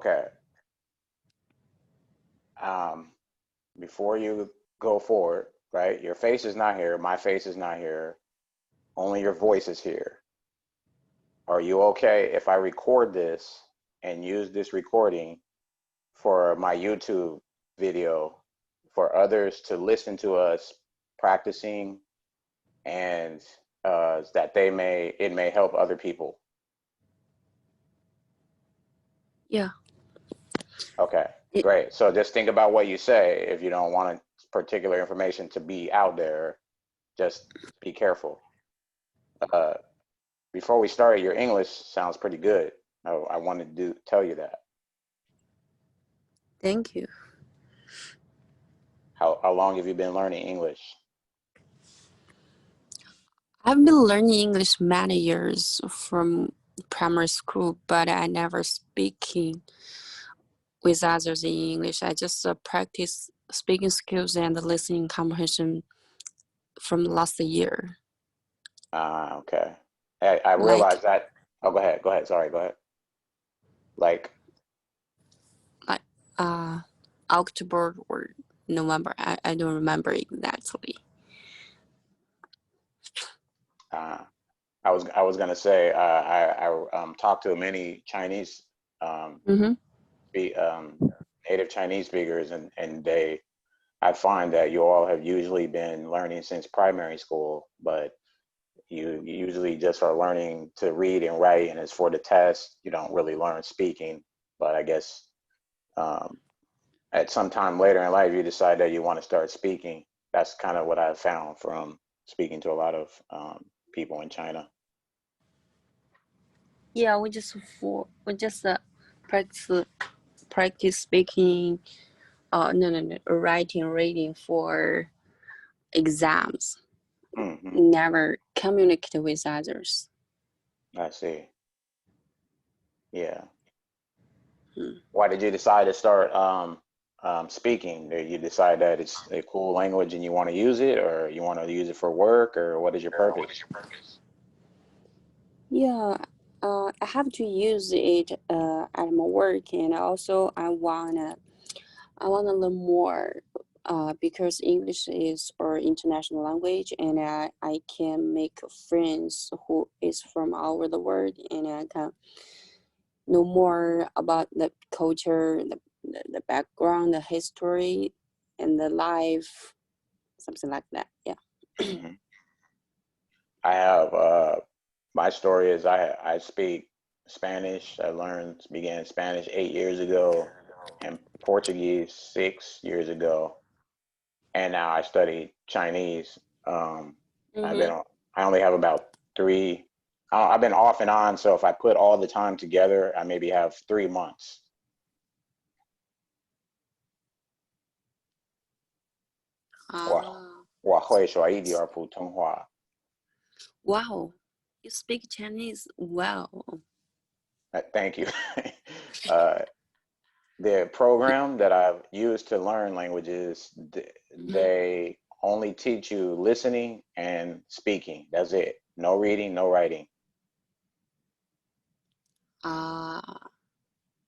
Okay. Before you go forward, right? Your face is not here. My face is not here. Only your voice is here. Are you okay if I record this and use this recording for my YouTube video for others to listen to us practicing and that it may help other people? Yeah. Okay, great. So just think about what you say. If you don't want particular information to be out there, just be careful. Uh, Before we start, your English sounds pretty good. I wanted to tell you that. Thank you. How long have you been learning English? I've been learning English many years from primary school, but I never speaking with others in English. I just practice speaking skills and listening comprehension from last year. Okay. I Like realized that. Oh, go ahead. Go ahead. Sorry. Go ahead. Like, like October or November. I don't remember exactly. uh, I was gonna say I talked to many Chinese Mm-hmm. be native Chinese speakers, and I find that you all have usually been learning since primary school, but you usually just are learning to read and write, and it's for the test. You don't really learn speaking, but I guess um, at some time later in life, you decide that you want to start speaking. That's kind of what I've found from speaking to a lot of people in China. Yeah, we just practice speaking. No, writing, reading for exams. Hmm. Never communicate with others. I see. Yeah. Hmm. Why did you decide to start speaking? Did you decide that it's a cool language and you want to use it, or you want to use it for work, or what is your purpose? Yeah, I have to use it at my work, and also I wanna learn more. Because English is our international language, and I can make friends who is from all over the world, and I can know more about the culture, the background, the history, and the life, something like that. Yeah. Hmm. I have my story is I speak Spanish. Began Spanish 8 years ago, and Portuguese 6 years ago, and now I study Chinese. I've been Mm-hmm. I only have about three. I've been off and on, so if I put all the time together, I maybe have 3 months.我 Ah, 我会说一点普通话。wow, you speak Chinese well. Thank you. uh, the program that I've used to learn languages, Mm-hmm. they only teach you listening and speaking. That's it. No reading, no writing.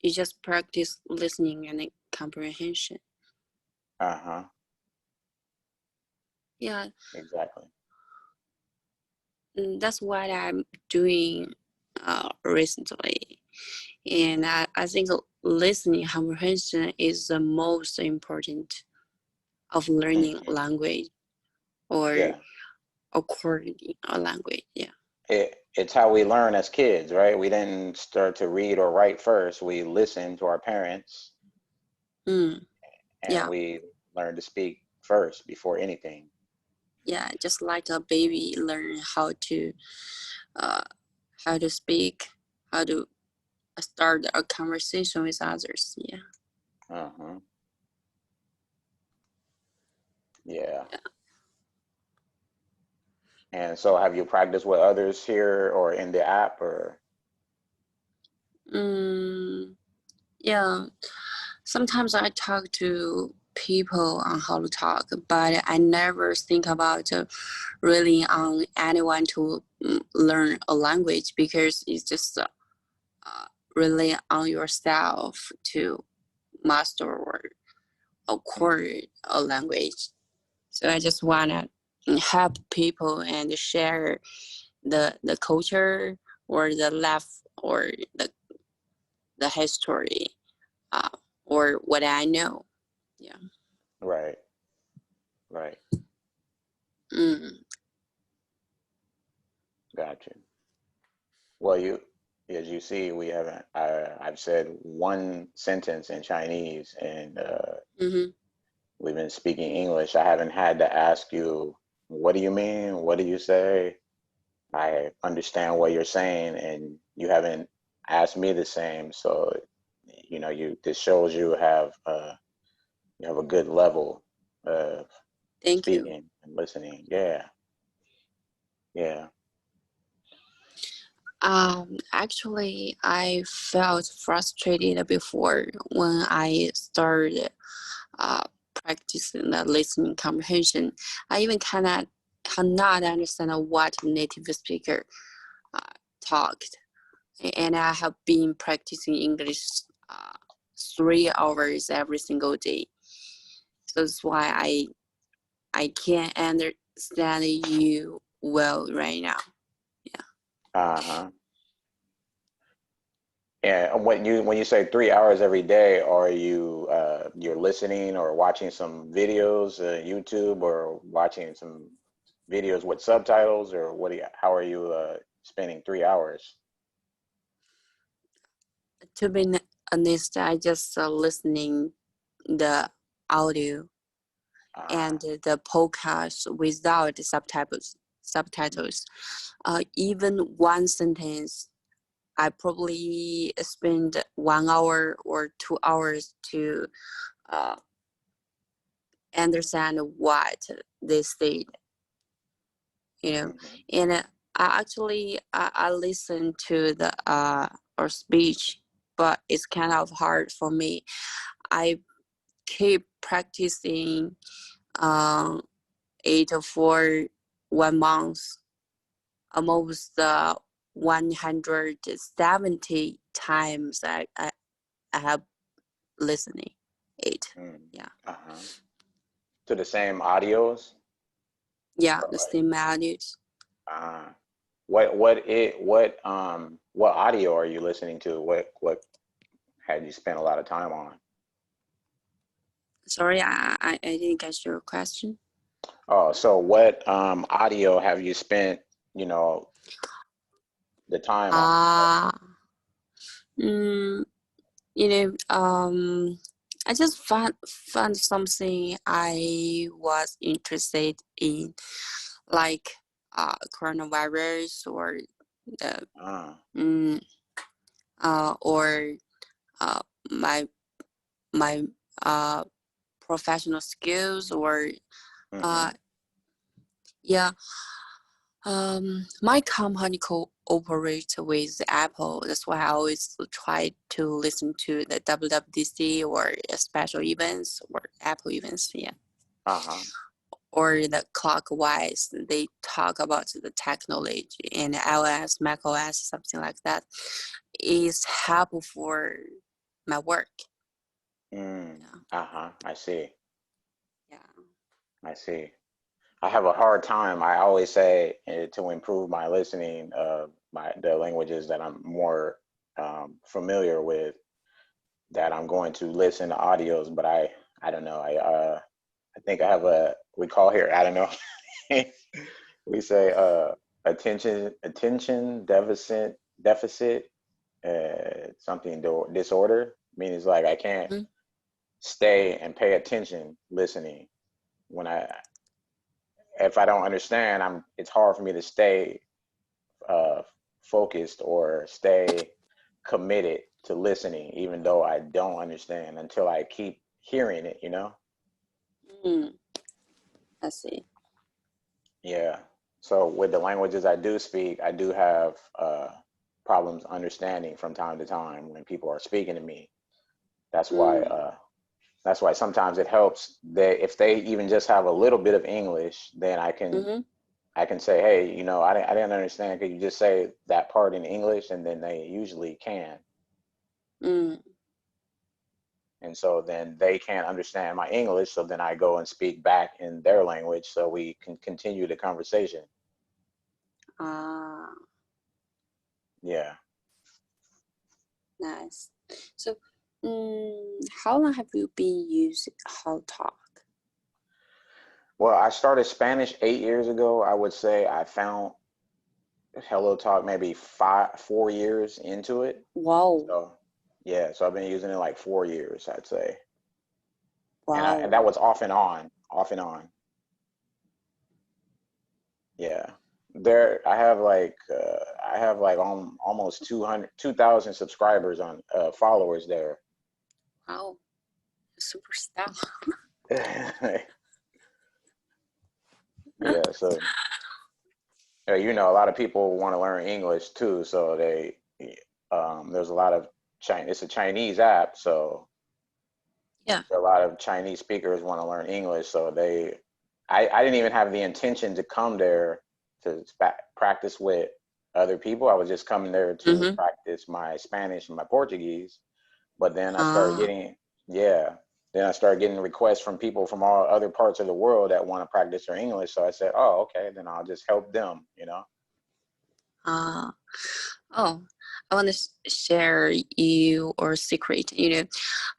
You just practice listening and comprehension. Uh-huh. Yeah, Exactly. that's what I'm doing recently. And I think listening comprehension is the most important of learning Hmm. language or Yeah. according a language. Yeah. It's how we learn as kids, right? We didn't start to read or write first. We listened to our parents Mm, and yeah. we learned to speak first before anything. Yeah. Just like a baby learn uh, how to speak, how to start a conversation with others. Yeah. Uh-huh. Yeah. And so have you practiced with others here or in the app or? Mm, yeah. Sometimes I talk to people on how to talk, but I never think about relying on anyone to learn a language because it's just rely on yourself to master or acquire a language. So I just wanna help people and share the culture or the life or the history, or what I know. Yeah. Right. Right. Mm. Gotcha. Well, as you see, we haven't. I've said one sentence in Chinese, and Mm-hmm. we've been speaking English. I haven't had to ask you, what do you mean? What do you say? I understand what you're saying, and you haven't asked me the same. So, this shows you have a good level of Thank you. speaking and listening. Yeah, yeah. Actually, I felt frustrated before when I started uh, practicing the listening comprehension. I even cannot understand what native speaker uh, talked, and I have been practicing English uh, 3 hours every single day. So that's why I can't understand you well right now. Yeah. Uh-huh. And when you say 3 hours every day, are you're listening or watching some videos, YouTube, or watching some videos with subtitles, or how are you spending 3 hours? To be honest, I just listening the audio Uh, and the podcast without subtitles. Subtitles. Even one sentence, I probably spend 1 hour or 2 hours to uh, understand what they said. You know, mhm. and I listen to the or speech, but it's kind of hard for me. I keep practicing um, it for 1 month, almost 170 times I have listening it. Mm. Yeah. Uh-huh. To the same audios? Yeah, Or the like, same values. uh, what audio are you listening to? What had you spent a lot of time on? Sorry, I didn't catch your question. Oh, so what audio have you spent, you know, the time on? Uh, mm, you know, I just found something I was interested in, like coronavirus or the Uh, mm, or uh, my my uh, professional skills or uh, mm-hmm. yeah. My company cooperates with Apple. That's why I always try to listen to the WWDC or special events or Apple events. Yeah, Uh-huh. or the clockwise. They talk about the technology and iOS, macOS, something like that. Is helpful for my work. Mm, Yeah, uh-huh. I see. yeah. I see. I have a hard time. I always say to improve my listening, the languages that I'm more familiar with, that I'm going to listen to audios, but I don't know. I think I have we call here, I don't know. We say attention deficit something disorder, meaning it's like I can't Mm-hmm. stay and pay attention listening. When if I don't understand, it's hard for me to stay uh, focused or stay committed to listening, even though I don't understand, until I keep hearing it, you know? Mm, I see. Yeah. So with the languages I do speak, I do have problems understanding from time to time when people are speaking to me. That's why Mm, uh, that's why sometimes it helps that if they even just have a little bit of English, then mm-hmm. I can say, hey, I didn't understand. Could you just say that part in English? And then they usually can. Mm. And so then they can't understand my English. So then I go and speak back in their language so we can continue the conversation. Ah, Yeah. nice. So, how long have you been using How Talk? Well, I started Spanish 8 years ago. I would say I found Hello Talk maybe 4 years into it. Wow, So yeah, so I've been using it like 4 years, I'd say. And wow. that was off and on, off and on. Yeah. There I have like almost 200 2,000 subscribers on followers there. Wow, superstar. Yeah, so you know, a lot of people want to learn English too, so there's a lot of Chinese. It's a Chinese app, so Yeah. a lot of Chinese speakers want to learn English. So I didn't even have the intention to come there to practice with other people. I was just coming there to Mm-hmm. practice my Spanish and my Portuguese. But then I started Ah, getting, yeah, then I started getting requests from people from all other parts of the world that want to practice their English. So I said, oh, okay, then I'll just help them, you know? ah. Oh, I want to share you or secret.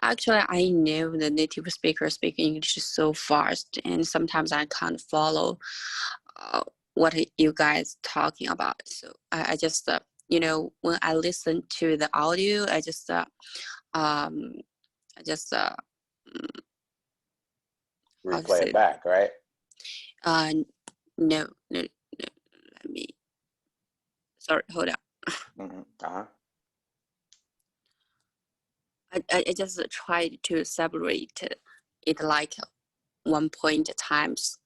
Actually, I know the native speakers speak English so fast, and sometimes I can't follow uh, what you guys talking about. So I just, when I listen to the audio, um, I just, mm, how to Replay it say back, right? that? No, no, no. Let me. Sorry, hold on. Hmm. Uh-huh. I just tried to separate it like 1 point times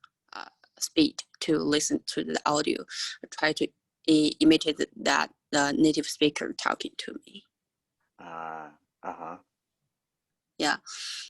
speed to listen to the audio. I try to imitate that the native speaker talking to me. Uh, uh-huh. Yeah.